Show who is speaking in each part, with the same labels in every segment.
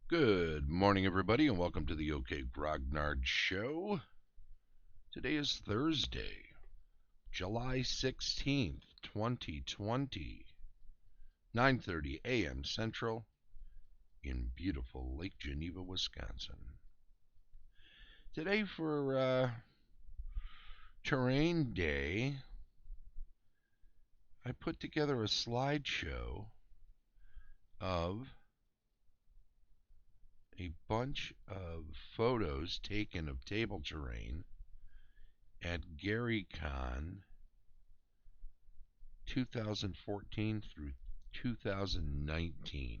Speaker 1: Good morning, everybody, and welcome to the OK Grognard Show. Today is Thursday, July 16th, 2020, 9:30 a.m. Central in beautiful Lake Geneva, Wisconsin. Today for Terrain Day, I put together a slideshow of a bunch of photos taken of table terrain at GaryCon 2014 through 2019.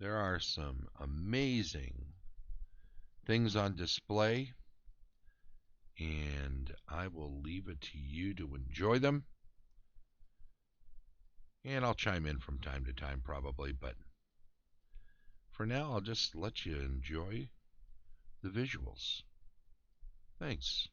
Speaker 1: There are some amazing things on display, and I will leave it to you to enjoy them. And I'll chime in from time to time probably, but for now I'll just let you enjoy the visuals. Thanks.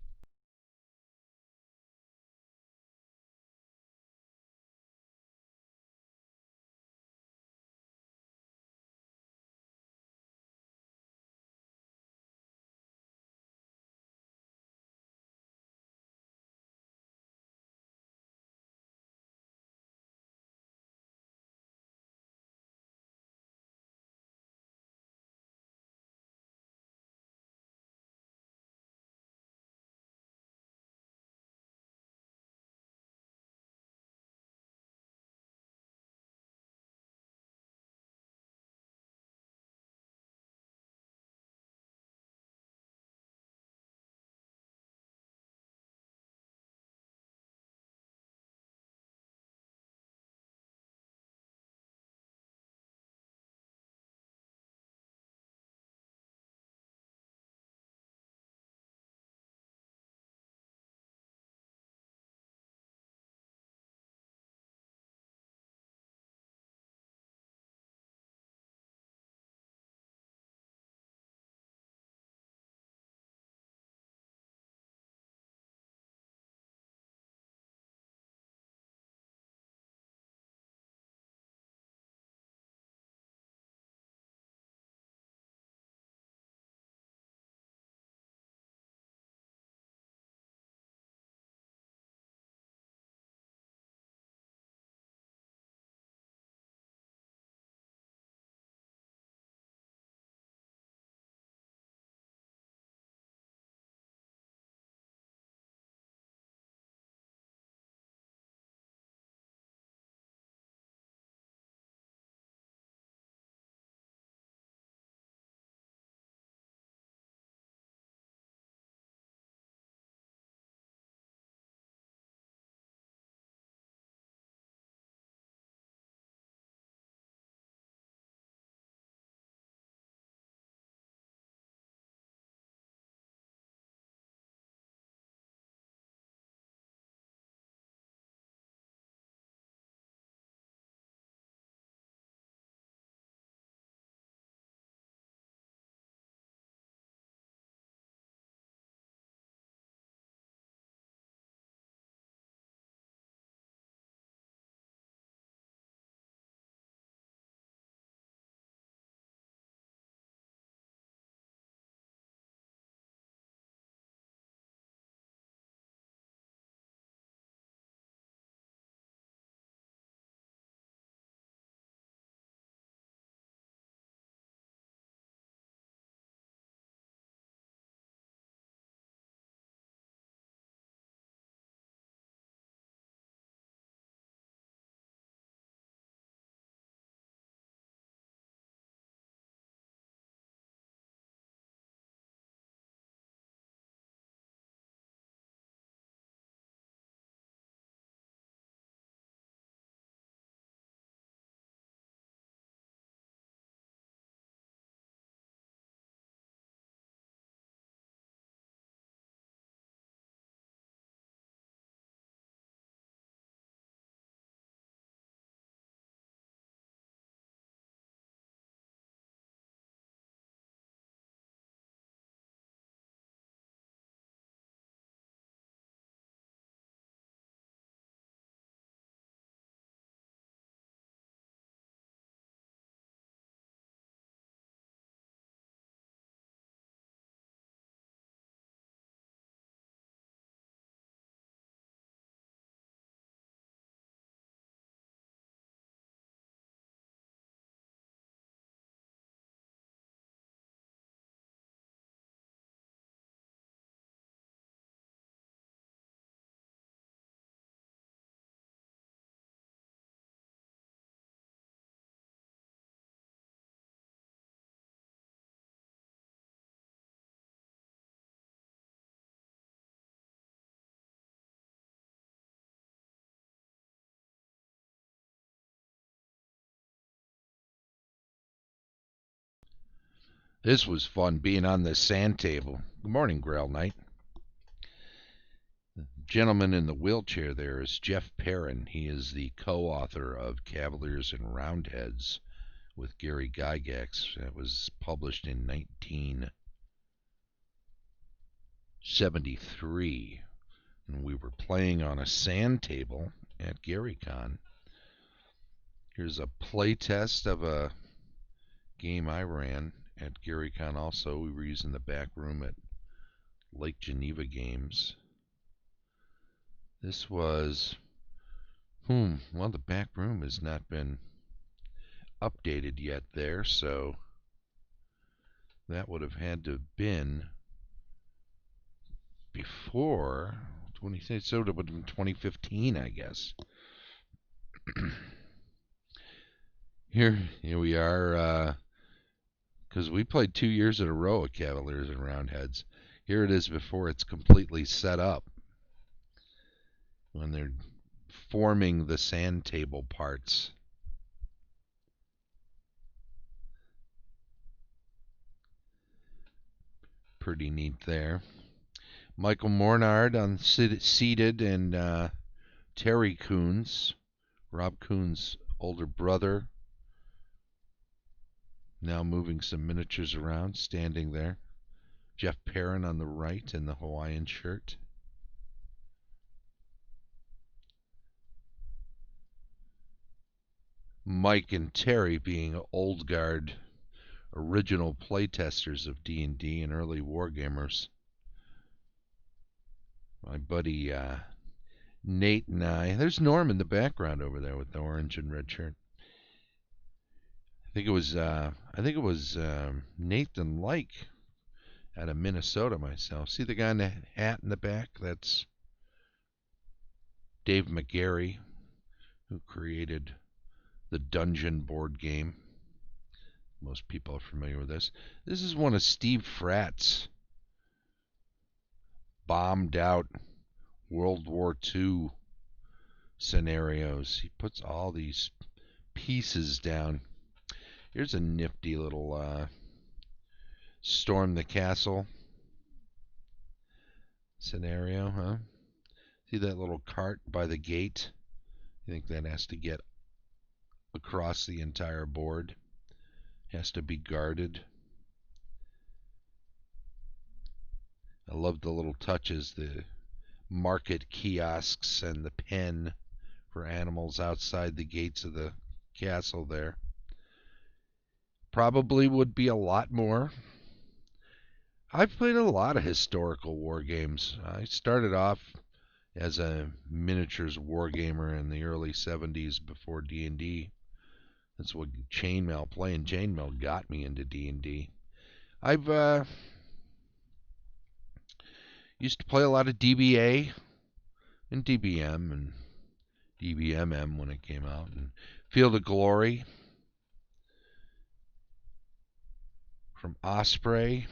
Speaker 1: This was fun being on the sand table. Good morning, Grail Knight. The gentleman in the wheelchair there is Jeff Perrin. He is the co-author of Cavaliers and Roundheads with Gary Gygax. It was published in 1973. And we were playing on a sand table at GaryCon. Here's a play test of a game I ran at GaryCon also. We were using the back room at Lake Geneva Games. This was, well, the back room has not been updated yet there, so that would have had to have been before 20, so it would have been 2015, I guess. Here we are, because we played 2 years in a row at Cavaliers and Roundheads. Here it is before it's completely set up, when they're forming the sand table parts. Pretty neat there. Michael Mornard seated, and Terry Coons, Rob Coons' older brother, now moving some miniatures around, standing there. Jeff Perrin on the right in the Hawaiian shirt. Mike and Terry being old guard original playtesters of D&D and early wargamers. My buddy Nate and I. There's Norm in the background over there with the orange and red shirt. I think it was Nathan Like out of Minnesota myself. See the guy in the hat in the back? That's Dave McGarry, who created the Dungeon board game. Most people are familiar with this. This is one of Steve Fratt's bombed out World War II scenarios. He puts all these pieces down. Here's a nifty little storm the castle scenario, huh? See that little cart by the gate? You think that has to get across the entire board? Has to be guarded. I love the little touches, the market kiosks and the pen for animals outside the gates of the castle there. Probably would be a lot more. I've played a lot of historical war games. I started off as a miniatures wargamer in the early 70s before D&D. That's what playing chainmail got me into D&D. I've used to play a lot of DBA and DBM and DBMM when it came out, and Field of Glory from Osprey.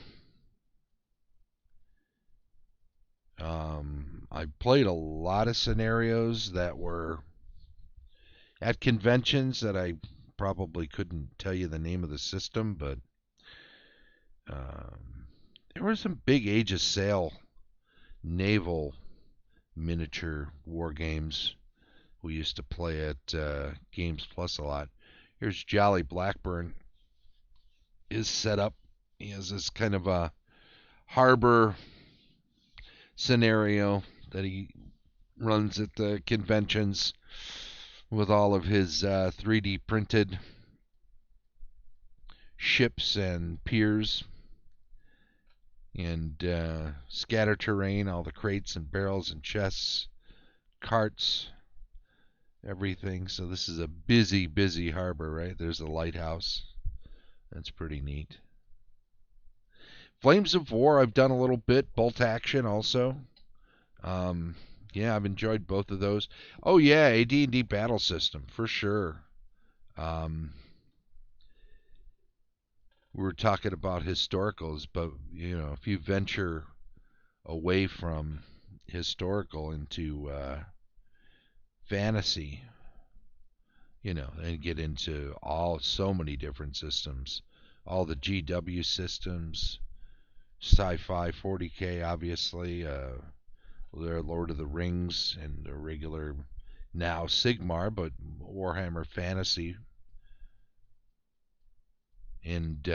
Speaker 1: I played a lot of scenarios that were at conventions that I probably couldn't tell you the name of the system, but there were some big Age of Sail naval miniature war games we used to play at Games Plus a lot. Here's Jolly Blackburn. Is set up. He has this kind of a harbor scenario that he runs at the conventions with all of his 3D printed ships and piers and scatter terrain, all the crates and barrels and chests, carts, everything. So this is a busy, busy harbor, right? There's a lighthouse. That's pretty neat. Flames of War, I've done a little bit. Bolt Action also. Yeah, I've enjoyed both of those. Oh yeah, AD&D Battle System for sure. We were talking about historicals, but if you venture away from historical into fantasy, and get into so many different systems. all the GW systems, Sci-Fi 40K, obviously, their Lord of the Rings, and the regular now Sigmar, but Warhammer Fantasy, and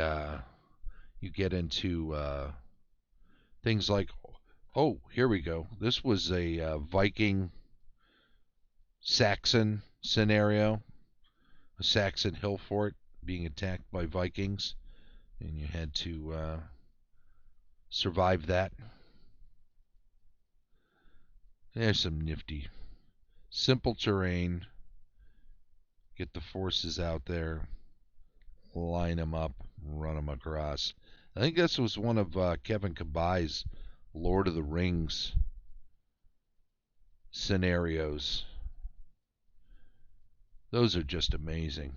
Speaker 1: you get into things like, oh, here we go. This was a Viking Saxon scenario, a Saxon hill fort being attacked by Vikings, and you had to survive that. There's some nifty, simple terrain. Get the forces out there, line them up, run them across. I think this was one of Kevin Kabai's Lord of the Rings scenarios. Those are just amazing.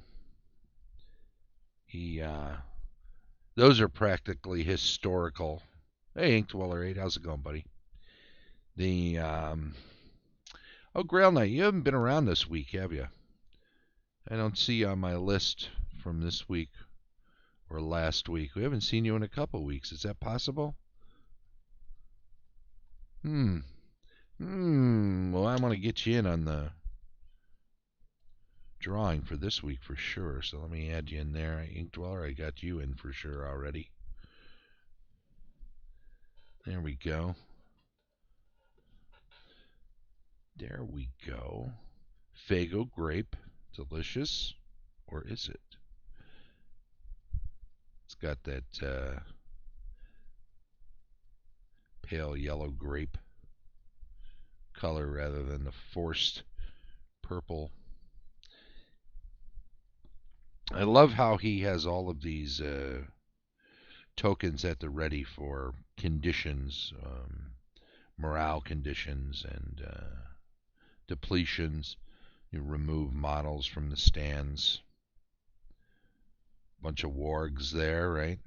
Speaker 1: Those are practically historical. Hey, Inkdweller 8, how's it going, buddy? Oh, Grail Knight, you haven't been around this week, have you? I don't see you on my list from this week or last week. We haven't seen you in a couple weeks. Is that possible? Well, I want to get you in on the drawing for this week for sure. So let me add you in there. Inkdweller, I got you in for sure already. There we go. There we go. Fago grape. Delicious. Or is it? It's got that pale yellow grape color rather than the forced purple. I love how he has all of these tokens at the ready for conditions, morale conditions, and depletions. You remove models from the stands. Bunch of wargs there, right?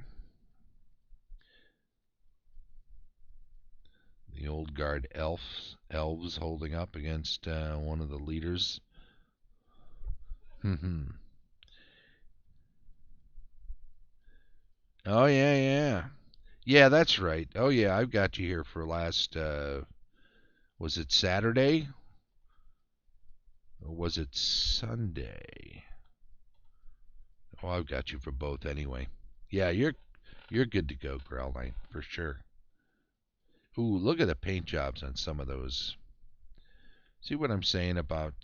Speaker 1: The old guard elves holding up against one of the leaders. Oh, yeah. Yeah, that's right. Oh, yeah, I've got you here for last, was it Saturday? Or was it Sunday? Oh, I've got you for both anyway. Yeah, you're good to go, Grail Knight, for sure. Ooh, look at the paint jobs on some of those. See what I'm saying about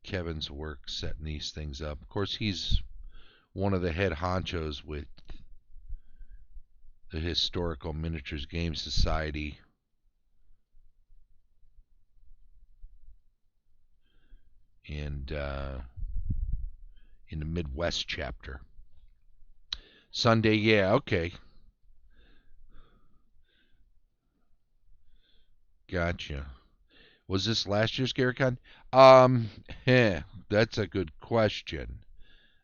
Speaker 1: Kevin's work setting these things up? Of course, he's one of the head honchos with the Historical Miniatures Game Society. And in the Midwest chapter. Sunday, yeah, okay. Gotcha. Was this last year's GaryCon? That's a good question.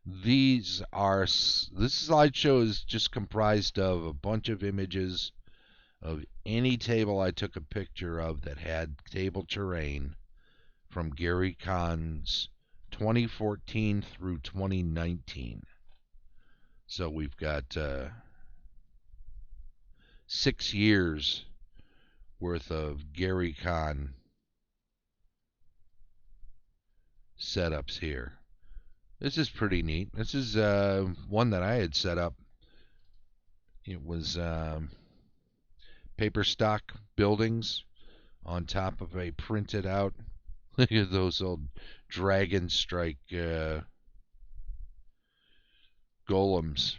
Speaker 1: This slideshow is just comprised of a bunch of images of any table I took a picture of that had table terrain from GaryCon's 2014 through 2019. So we've got 6 years worth of GaryCon setups here. This is pretty neat. This is one that I had set up. It was paper stock buildings on top of a printed out. Look at those old Dragon Strike golems.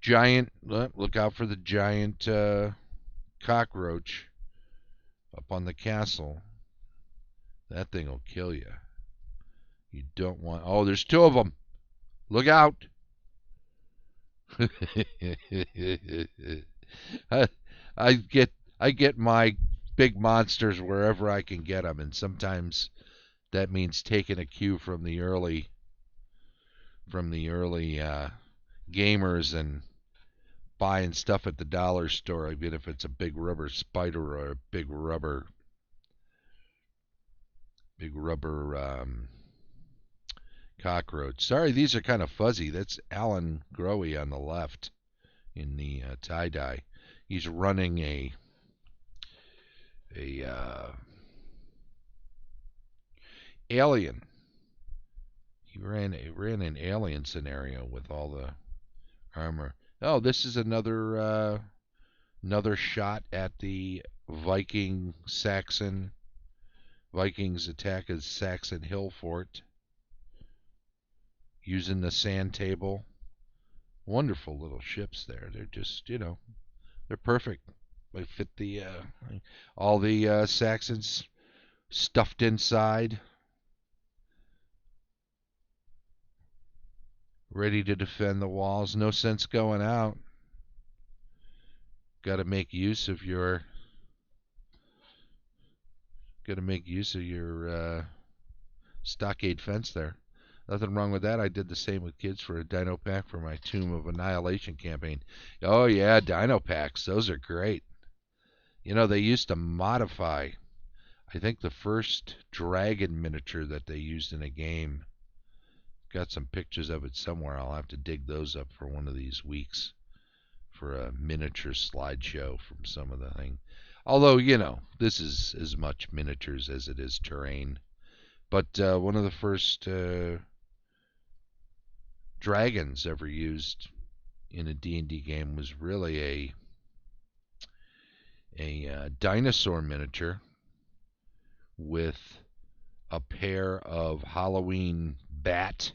Speaker 1: Giant, look out for the giant cockroach up on the castle. That thing will kill you. You don't want... Oh, there's 2 of them. Look out. I get my big monsters wherever I can get them, and sometimes that means taking a cue from the early gamers and buying stuff at the dollar store, even if it's a big rubber spider or a big rubber Cockroach. Sorry, these are kind of fuzzy. That's Alan Growy on the left in the tie-dye. He's running a alien. He ran an alien scenario with all the armor. Oh, this is another shot at the Vikings attack as Saxon Hill Fort using the sand table. Wonderful little ships there. They're just, they're perfect. They fit all the Saxons stuffed inside, ready to defend the walls. No sense going out. Got to make use of your stockade fence there. Nothing wrong with that. I did the same with kids for a dino pack for my Tomb of Annihilation campaign. Oh yeah, dino packs. Those are great. They used to modify, I think the first dragon miniature that they used in a game. Got some pictures of it somewhere. I'll have to dig those up for one of these weeks for a miniature slideshow from some of the thing. Although, this is as much miniatures as it is terrain. But one of the first dragons ever used in a D&D game was really a dinosaur miniature with a pair of Halloween bat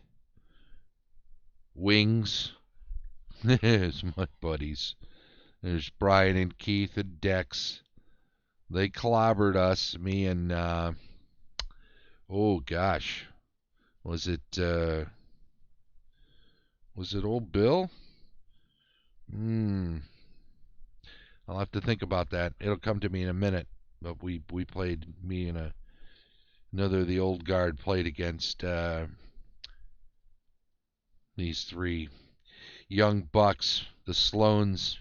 Speaker 1: wings. There's my buddies. There's Brian and Keith and Dex. They clobbered us, me and oh gosh, was it old Bill? I'll have to think about that. It'll come to me in a minute. But we played, me and another of the old guard played against these three young bucks, the Sloans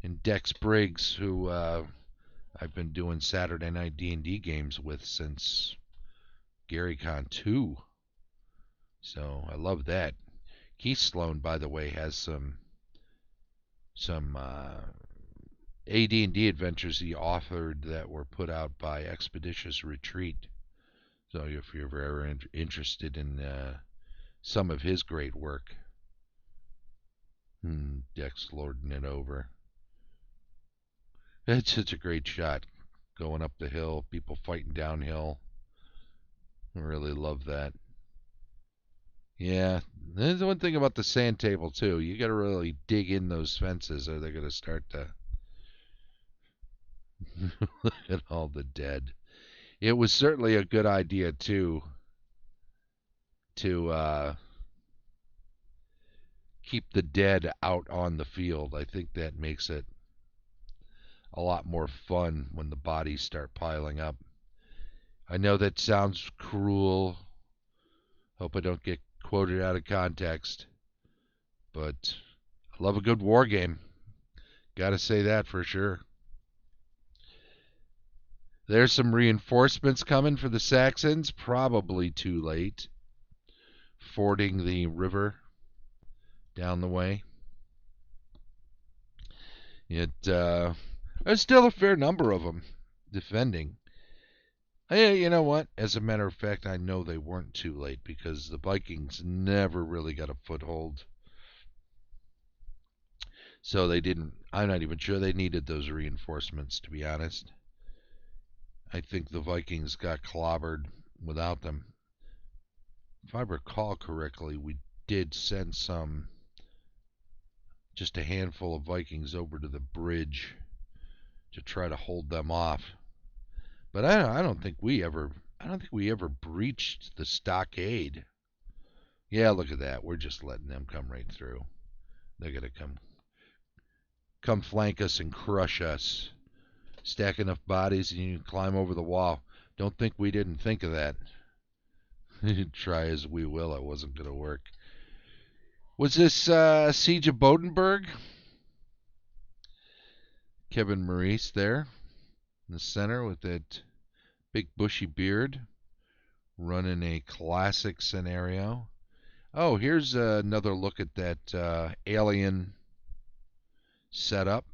Speaker 1: and Dex Briggs, who I've been doing Saturday night D&D games with since GaryCon 2. So I love that. Keith Sloan, by the way, has some AD&D adventures he authored that were put out by Expeditious Retreat. So if you're ever interested in some of his great work, Dex lording it over. It's such a great shot. Going up the hill, people fighting downhill. I really love that. Yeah, there's one thing about the sand table too. You got to really dig in those fences, or they're going to start to look at all the dead. It was certainly a good idea too to keep the dead out on the field. I think that makes it a lot more fun when the bodies start piling up. I know that sounds cruel. Hope I don't get quoted out of context. But I love a good war game. Gotta say that for sure. There's some reinforcements coming for the Saxons. Probably too late. Fording the river down the way. There's still a fair number of them defending. Hey, you know what? As a matter of fact, I know they weren't too late because the Vikings never really got a foothold. So they didn't. I'm not even sure they needed those reinforcements, to be honest. I think the Vikings got clobbered without them. If I recall correctly, we did send just a handful of Vikings over to the bridge to try to hold them off. But I don't think we ever breached the stockade. Yeah, look at that. We're just letting them come right through. They're gonna come flank us and crush us. Stack enough bodies and you can climb over the wall. Don't think we didn't think of that. Try as we will, it wasn't gonna work. Was this Siege of Bodenberg? Kevin Maurice there in the center with that big bushy beard. running a classic scenario. Oh, here's another look at that alien setup.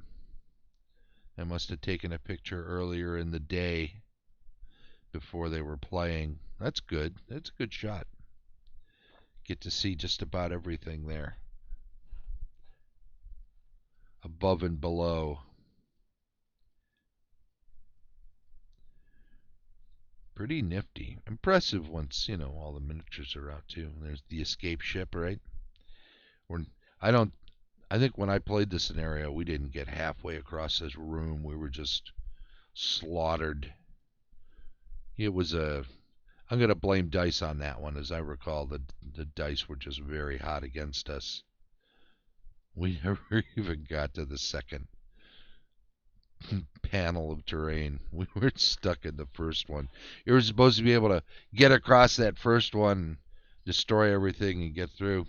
Speaker 1: I must have taken a picture earlier in the day before they were playing. That's good. That's a good shot. Get to see just about everything there, above and below. Pretty nifty. Impressive once, all the miniatures are out too. There's the escape ship, right? We're, I don't I think when I played the scenario, we didn't get halfway across this room. We were just slaughtered. It was a I'm going to blame dice on that one. As I recall, the dice were just very hot against us. We never even got to the second panel of terrain. We were stuck in the first one. You were supposed to be able to get across that first one, destroy everything, and get through.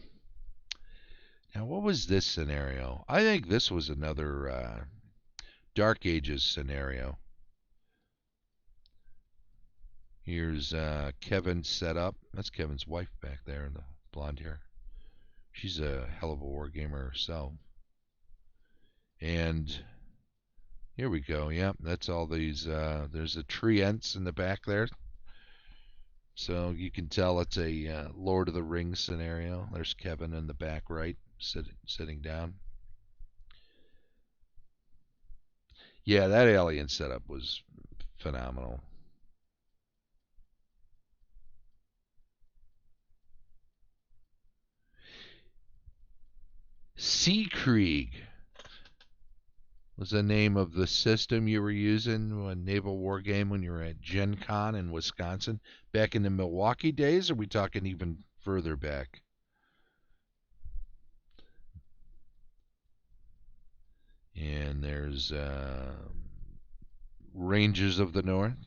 Speaker 1: Now, what was this scenario? I think this was another Dark Ages scenario. Here's Kevin set up. That's Kevin's wife back there in the blonde hair. She's a hell of a wargamer herself. And here we go. Yep, that's all these. There's a treants in the back there. So you can tell it's a Lord of the Rings scenario. There's Kevin in the back right, sitting down. Yeah, that alien setup was phenomenal. Sea Krieg was the name of the system you were using, a naval war game, when you were at Gen Con in Wisconsin back in the Milwaukee days, or are we talking even further back? And there's Rangers of the North.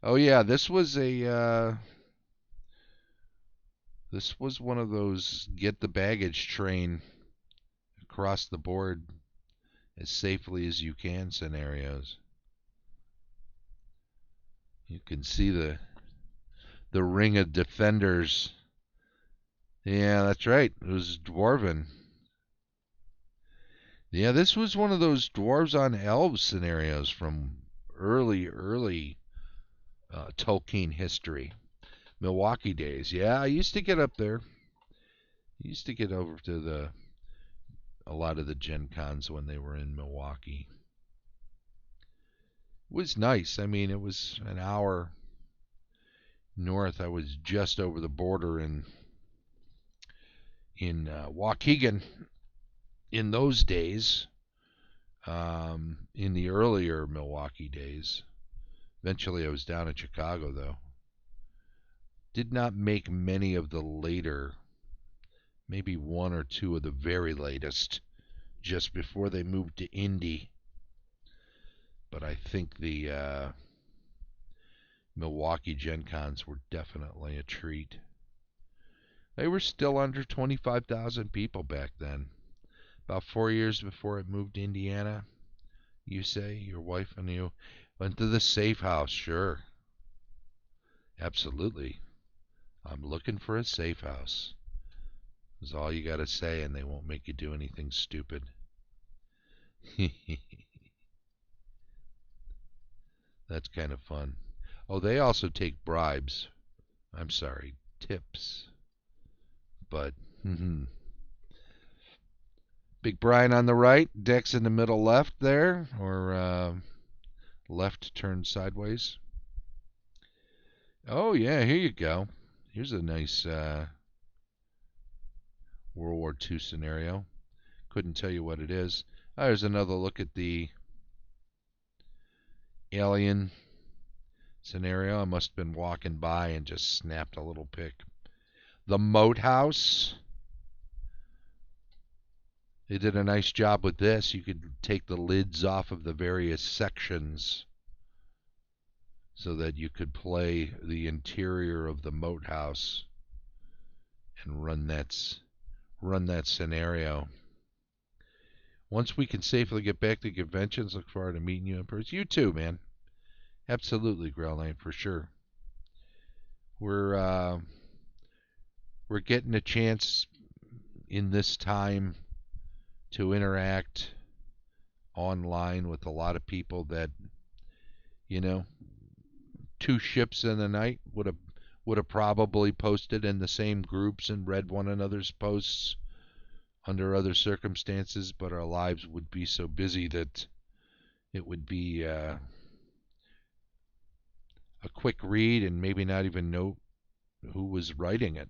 Speaker 1: Oh yeah, this was one of those get the baggage train across the board as safely as you can scenarios. You can see the ring of defenders. Yeah, that's right. It was Dwarven. Yeah, this was one of those dwarves on elves scenarios from early Tolkien history. Milwaukee days. Yeah, I used to get up there. I used to get over to a lot of the Gen Cons when they were in Milwaukee. It was nice. I mean, it was an hour north. I was just over the border in Waukegan in those days. In the earlier Milwaukee days. Eventually, I was down in Chicago, though. Did not make many of the later, maybe one or two of the very latest, just before they moved to Indy. But I think the Milwaukee Gen Cons were definitely a treat. They were still under 25,000 people back then. About 4 years before it moved to Indiana, you say, your wife and you went to the safe house. Sure. Absolutely. I'm looking for a safe house. Is all you got to say, and they won't make you do anything stupid. That's kind of fun. Oh, they also take bribes. I'm sorry, tips. But, Big Brian on the right, Dex in the middle left there, or left turned sideways. Oh, yeah, here you go. Here's a nice World War II scenario. Couldn't tell you what it is. There's another look at the alien scenario. I must have been walking by and just snapped a little pic. The Moat House. They did a nice job with this. You could take the lids off of the various sections so that you could play the interior of the moat house and run that scenario. Once we can safely get back to conventions, look forward to meeting you in person. You too, man. Absolutely, Growlane, for sure. We're uh, we're getting a chance in this time to interact online with a lot of people that, you know, two ships in the night would have probably posted in the same groups and read one another's posts under other circumstances, but our lives would be so busy that it would be a quick read and maybe not even know who was writing it.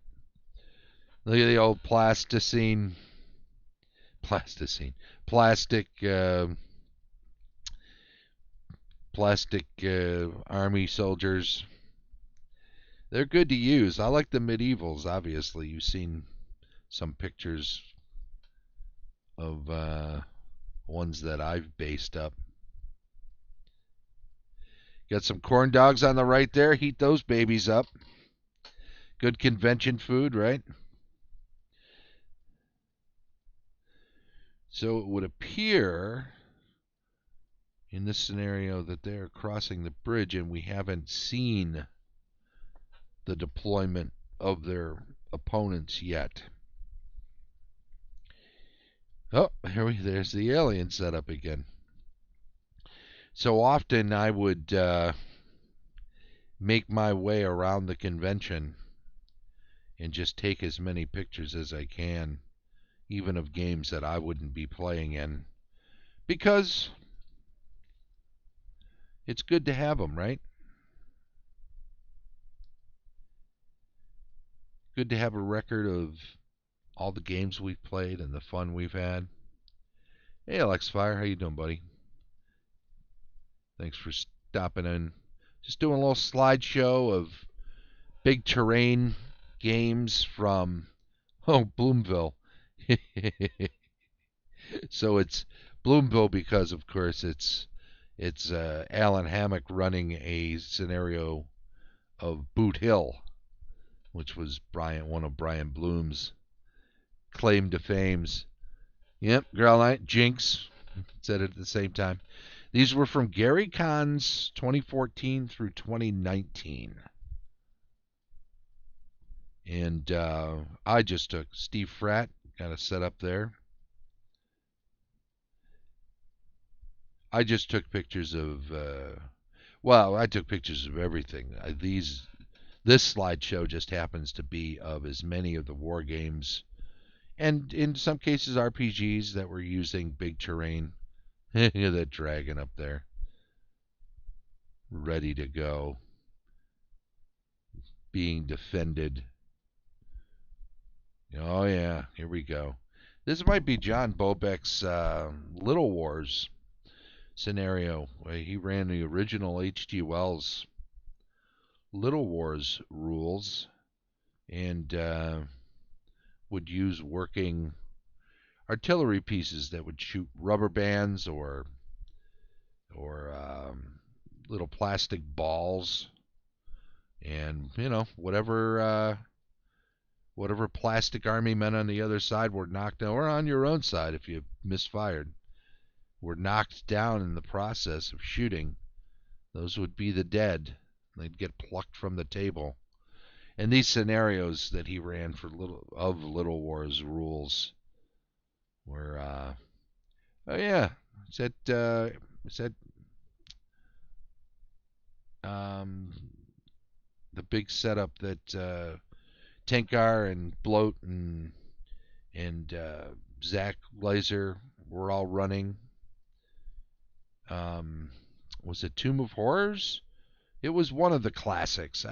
Speaker 1: Look at the old plastic, plastic army soldiers. They're good to use. I like the medievals. Obviously, you've seen some pictures of ones that I've based up. Got some corn dogs on the right there. Heat those babies up. Good convention food, right? So it would appear in this scenario that they're crossing the bridge and we haven't seen the deployment of their opponents yet. Oh, there's the alien setup again. So often I would make my way around the convention and just take as many pictures as I can, even of games that I wouldn't be playing in, because it's good to have them, right? Good to have a record of all the games we've played and the fun we've had. Hey, Alex Fire, how you doing, buddy? Thanks for stopping in. Just doing a little slideshow of big terrain games from Bloomville. So it's Bloomville because, of course, it's Alan Hammock running a scenario of Boot Hill, which was one of Brian Bloom's claim to fames. Yep, Growl Night, Jinx, said it at the same time. These were from Gary Conn's 2014 through 2019. And I just took Steve Fratt, got a set up there. I just took pictures of, I took pictures of everything. This slideshow just happens to be of as many of the war games, and in some cases RPGs that were using big terrain. Look at that dragon up there, ready to go, being defended. Oh yeah, here we go. This might be John Bobek's Little Wars scenario. He ran the original H.G. Wells Little Wars rules and would use working artillery pieces that would shoot rubber bands or little plastic balls, and whatever plastic army men on the other side were knocked down, or on your own side if you misfired, were knocked down in the process of shooting. Those would be the dead. They'd get plucked from the table. And these scenarios that he ran for Little Wars rules were, oh yeah, it's the big setup that Tenkar and Bloat and Zach Laser were all running. Was it Tomb of Horrors? It was one of the classics.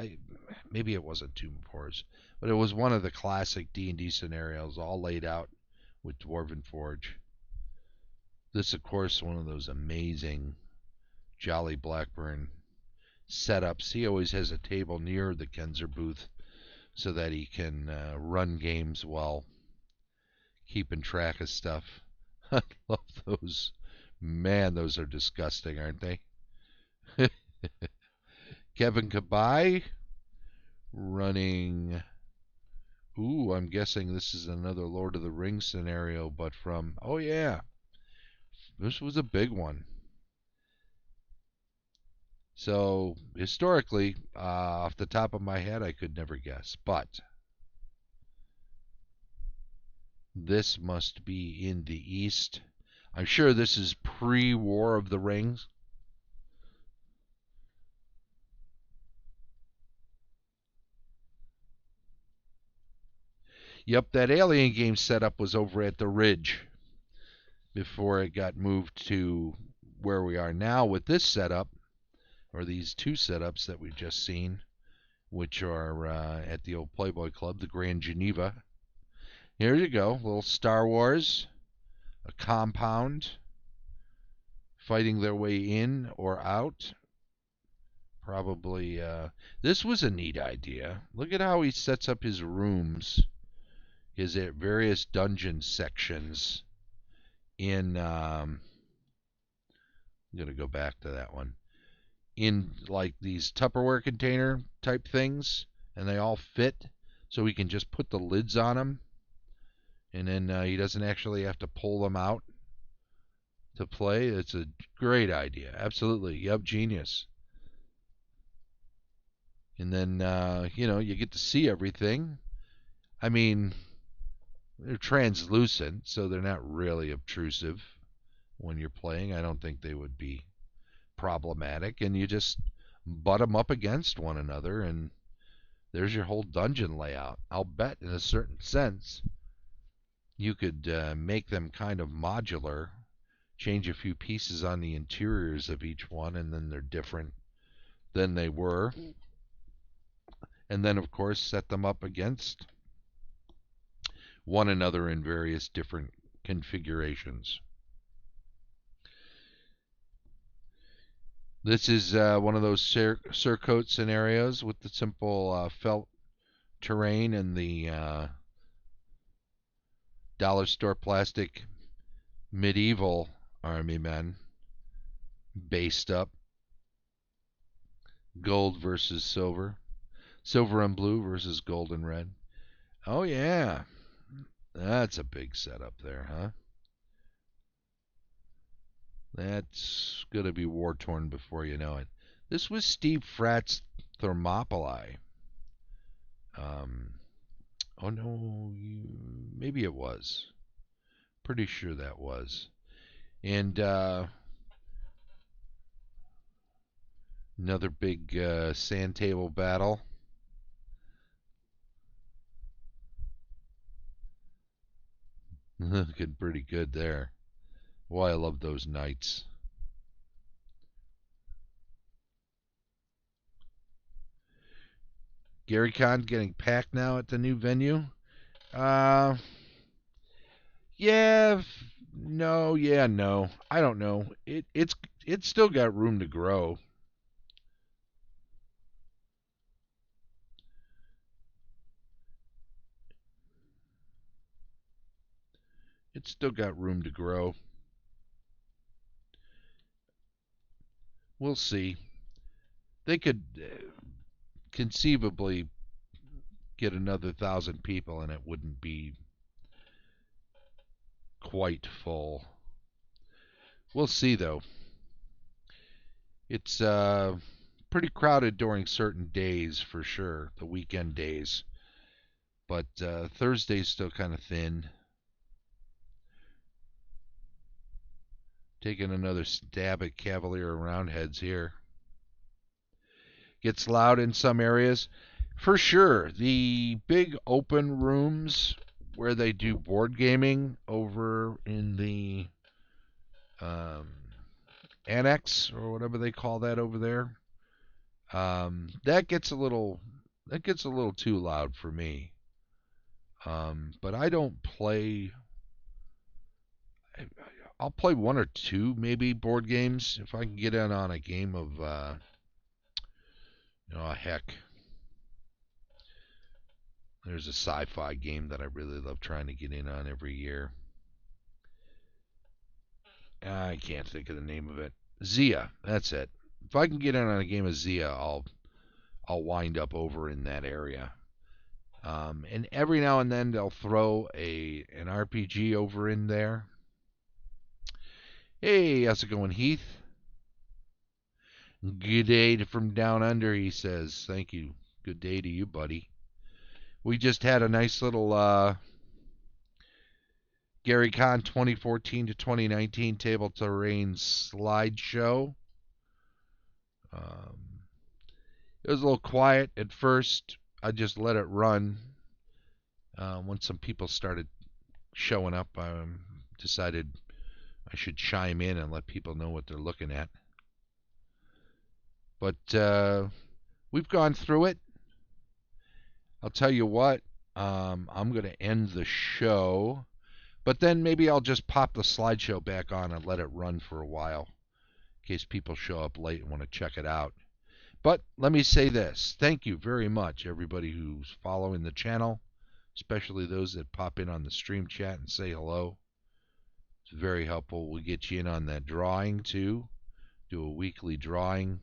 Speaker 1: Maybe it wasn't Tomb of Horrors, but it was one of the classic D&D scenarios, all laid out with Dwarven Forge. This, of course, one of those amazing Jolly Blackburn setups. He always has a table near the Kenzer booth so that he can run games while keeping track of stuff. I love those. Man, those are disgusting, aren't they? Kevin Kabai running. Ooh, I'm guessing this is another Lord of the Rings scenario, but from. Oh, yeah. This was a big one. So historically, off the top of my head, I could never guess. But this must be in the East. I'm sure this is pre-War of the Rings. Yep, that Alien game setup was over at the Ridge before it got moved to where we are now with this setup, or these two setups that we've just seen, which are at the old Playboy Club, the Grand Geneva. Here you go, little Star Wars, a compound, fighting their way in or out. Probably, this was a neat idea. Look at how he sets up his rooms, his various dungeon sections in, I'm going to go back to that one, in like these Tupperware container type things, and they all fit, so he can just put the lids on them, and then he doesn't actually have to pull them out to play. It's a great idea. Absolutely. Yep, genius. And then, you get to see everything. I mean, they're translucent, so they're not really obtrusive when you're playing. I don't think they would be problematic. And you just butt them up against one another, and there's your whole dungeon layout. I'll bet, in a certain sense, you could make them kind of modular, change a few pieces on the interiors of each one, and then they're different than they were. And then, of course, set them up against one another in various different configurations. This is one of those surcoat scenarios with the simple felt terrain and the dollar store plastic medieval army men based up. Gold versus silver. Silver and blue versus gold and red. Oh, yeah. That's a big setup there, huh? That's going to be war-torn before you know it. This was Steve Fratt's Thermopylae. Oh, no, maybe it was. Pretty sure that was. And another big sand table battle. Looking pretty good there. Boy, I love those knights. Gary Con getting packed now at the new venue. Uh, yeah, no, yeah, no. I don't know. It's still got room to grow. It's still got room to grow. We'll see. They could conceivably get another 1,000 people, and it wouldn't be quite full. We'll see, though. It's pretty crowded during certain days for sure, the weekend days. But Thursday's still kind of thin. Taking another stab at Cavalier Roundheads here. Gets loud in some areas. For sure, the big open rooms where they do board gaming over in the annex or whatever they call that over there, that gets a little too loud for me. But I don't play. I'll play one or two maybe board games if I can get in on a game of heck. There's a sci-fi game that I really love trying to get in on every year. I can't think of the name of it. Zia, that's it. If I can get in on a game of Zia, I'll wind up over in that area. And every now and then they'll throw an RPG over in there. Hey, how's it going, Heath? Good day from down under, he says. Thank you. Good day to you, buddy. We just had a nice little Gary Con 2014 to 2019 table terrain slideshow. It was a little quiet at first. I just let it run. Once some people started showing up, I decided I should chime in and let people know what they're looking at. But we've gone through it. I'll tell you what, I'm going to end the show, but then maybe I'll just pop the slideshow back on and let it run for a while in case people show up late and want to check it out. But let me say this. Thank you very much, everybody who's following the channel, especially those that pop in on the stream chat and say hello. It's very helpful. We'll get you in on that drawing, too. Do a weekly drawing.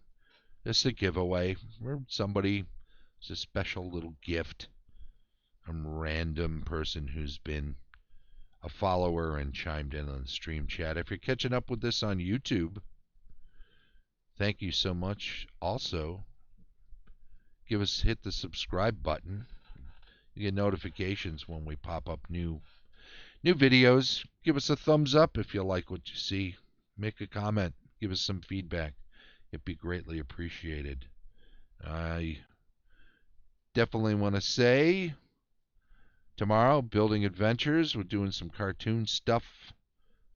Speaker 1: Just a giveaway where somebody, it's a special little gift. Some random person who's been a follower and chimed in on the stream chat. If you're catching up with this on YouTube, thank you so much. Also, hit the subscribe button. You get notifications when we pop up new videos. Give us a thumbs up if you like what you see. Make a comment. Give us some feedback. It'd be greatly appreciated. I definitely want to say tomorrow, Building Adventures. We're doing some cartoon stuff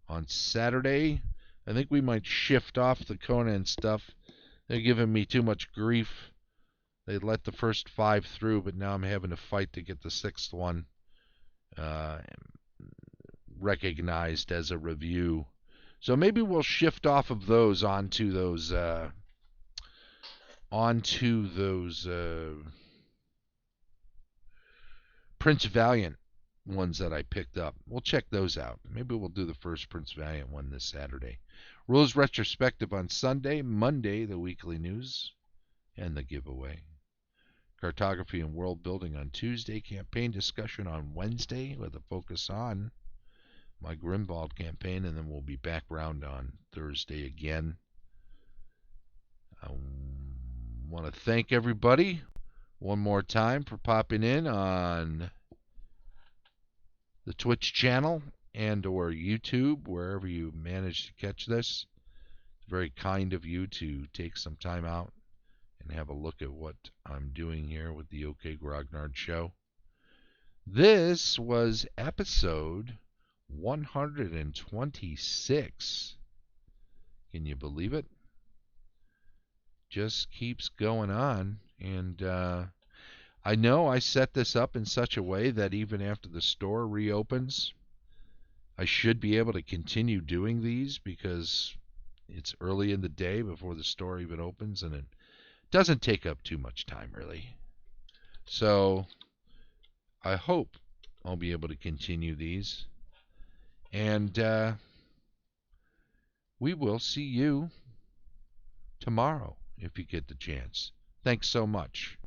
Speaker 1: on Saturday. I think we might shift off the Conan stuff. They're giving me too much grief. They let the first 5 through, but now I'm having to fight to get the 6th one recognized as a review. So maybe we'll shift off of those onto those Prince Valiant ones that I picked up. We'll check those out. Maybe we'll do the first Prince Valiant one this Saturday. Rules retrospective on Sunday, Monday the weekly news and the giveaway. Cartography and world building on Tuesday, campaign discussion on Wednesday with a focus on my Grimwald campaign, and then we'll be back round on Thursday again. I want to thank everybody one more time for popping in on the Twitch channel and or YouTube, wherever you manage to catch this. It's very kind of you to take some time out and have a look at what I'm doing here with the OK Grognard Show. This was episode 126. Can you believe it? Just keeps going on. And I know I set this up in such a way that even after the store reopens, I should be able to continue doing these because it's early in the day before the store even opens, and it doesn't take up too much time, really. So I hope I'll be able to continue these. And we will see you tomorrow if you get the chance. Thanks so much.